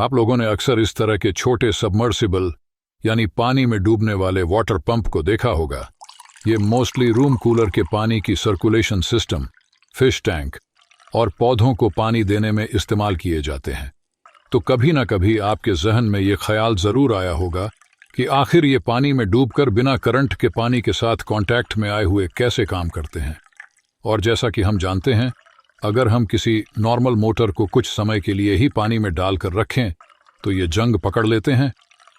आप लोगों ने अक्सर इस तरह के छोटे सबमर्सिबल यानी पानी में डूबने वाले वाटर पंप को देखा होगा। ये मोस्टली रूम कूलर के पानी की सर्कुलेशन सिस्टम, फिश टैंक और पौधों को पानी देने में इस्तेमाल किए जाते हैं। तो कभी ना कभी आपके जहन में ये ख्याल ज़रूर आया होगा कि आखिर ये पानी में डूबकर बिना करंट के पानी के साथ कांटेक्ट में आए हुए कैसे काम करते हैं। और जैसा कि हम जानते हैं, अगर हम किसी नॉर्मल मोटर को कुछ समय के लिए ही पानी में डालकर रखें तो ये जंग पकड़ लेते हैं।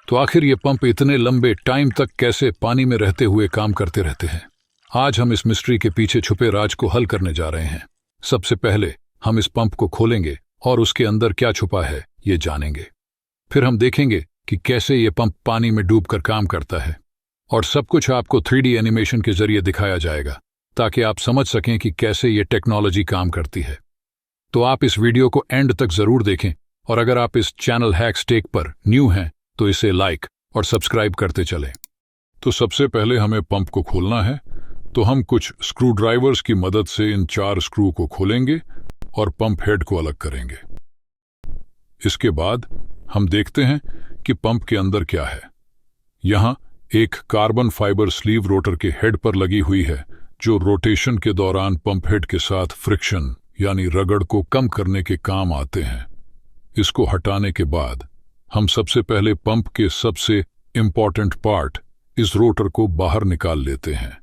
तो आखिर ये पंप इतने लंबे टाइम तक कैसे पानी में रहते हुए काम करते रहते हैं? आज हम इस मिस्ट्री के पीछे छुपे राज को हल करने जा रहे हैं। सबसे पहले हम इस पंप को खोलेंगे और उसके अंदर क्या छुपा है ये जानेंगे। फिर हम देखेंगे कि कैसे ये पंप पानी में डूबकर काम करता है, और सब कुछ आपको 3D एनिमेशन के जरिए दिखाया जाएगा ताकि आप समझ सकें कि कैसे ये टेक्नोलॉजी काम करती है। तो आप इस वीडियो को एंड तक जरूर देखें, और अगर आप इस चैनल हैक्स टेक पर न्यू हैं तो इसे लाइक और सब्सक्राइब करते चलें। तो सबसे पहले हमें पंप को खोलना है, तो हम कुछ स्क्रू ड्राइवर्स की मदद से इन 4 स्क्रू को खोलेंगे और पंप हेड को अलग करेंगे। इसके बाद हम देखते हैं कि पंप के अंदर क्या है। यहाँ एक कार्बन फाइबर स्लीव रोटर के हेड पर लगी हुई है, जो रोटेशन के दौरान पंप हेड के साथ फ्रिक्शन यानी रगड़ को कम करने के काम आते हैं। इसको हटाने के बाद हम सबसे पहले पंप के सबसे इंपॉर्टेंट पार्ट, इस रोटर को बाहर निकाल लेते हैं।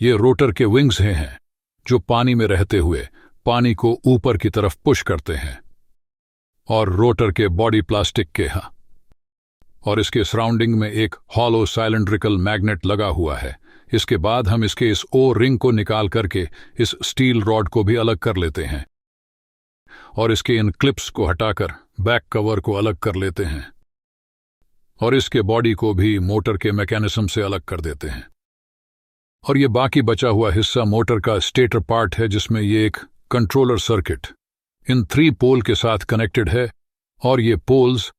ये रोटर के विंग्स हैं जो पानी में रहते हुए पानी को ऊपर की तरफ पुश करते हैं, और रोटर के बॉडी प्लास्टिक के हैं, और इसके सराउंडिंग में एक हॉलो साइलेंड्रिकल मैग्नेट लगा हुआ है। इसके बाद हम इसके इस ओ रिंग को निकाल करके इस स्टील रॉड को भी अलग कर लेते हैं, और इसके इन क्लिप्स को हटाकर बैक कवर को अलग कर लेते हैं, और इसके बॉडी को भी मोटर के मैकेनिज्म से अलग कर देते हैं। और ये बाकी बचा हुआ हिस्सा मोटर का स्टेटर पार्ट है, जिसमें ये एक कंट्रोलर सर्किट इन 3 पोल के साथ कनेक्टेड है, और ये पोल्स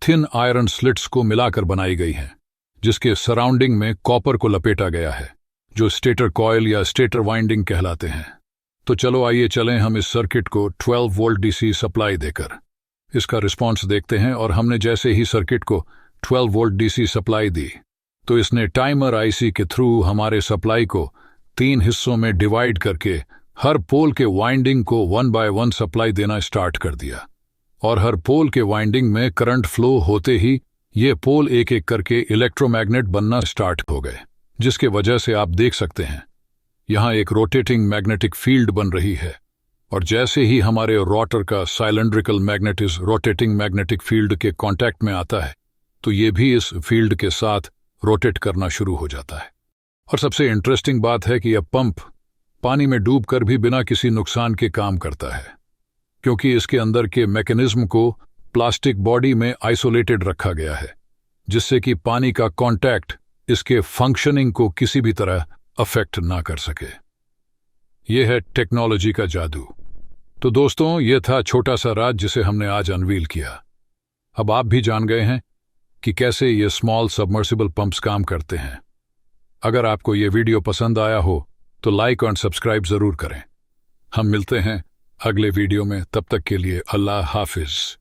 थिन आयरन स्लिट्स को मिलाकर बनाई गई हैं, जिसके सराउंडिंग में कॉपर को लपेटा गया है, जो स्टेटर कॉयल या स्टेटर वाइंडिंग कहलाते हैं। तो चलो आइए चलें हम इस सर्किट को 12 वोल्ट डीसी सप्लाई देकर इसका रिस्पॉन्स देखते हैं। और हमने जैसे ही सर्किट को 12 वोल्ट डीसी सप्लाई दी, तो इसने टाइमर आईसी के थ्रू हमारे सप्लाई को 3 हिस्सों में डिवाइड करके हर पोल के वाइंडिंग को 1 बाय 1 सप्लाई देना स्टार्ट कर दिया। और हर पोल के वाइंडिंग में करंट फ्लो होते ही ये पोल एक एक करके इलेक्ट्रोमैग्नेट बनना स्टार्ट हो गए, जिसके वजह से आप देख सकते हैं यहाँ एक रोटेटिंग मैग्नेटिक फील्ड बन रही है। और जैसे ही हमारे रोटर का साइलेंड्रिकल मैग्नेट इस रोटेटिंग मैग्नेटिक फील्ड के कांटेक्ट में आता है, तो ये भी इस फील्ड के साथ रोटेट करना शुरू हो जाता है। और सबसे इंटरेस्टिंग बात है कि यह पंप पानी में डूबकर भी बिना किसी नुकसान के काम करता है, क्योंकि इसके अंदर के मैकेनिज्म को प्लास्टिक बॉडी में आइसोलेटेड रखा गया है, जिससे कि पानी का कांटेक्ट इसके फंक्शनिंग को किसी भी तरह अफेक्ट ना कर सके। यह है टेक्नोलॉजी का जादू। तो दोस्तों, यह था छोटा सा राज जिसे हमने आज अनवील किया। अब आप भी जान गए हैं कि कैसे ये स्मॉल सबमर्सिबल पंप्स काम करते हैं। अगर आपको ये वीडियो पसंद आया हो तो लाइक और सब्सक्राइब जरूर करें। हम मिलते हैं अगले वीडियो में, तब तक के लिए अल्लाह हाफिज।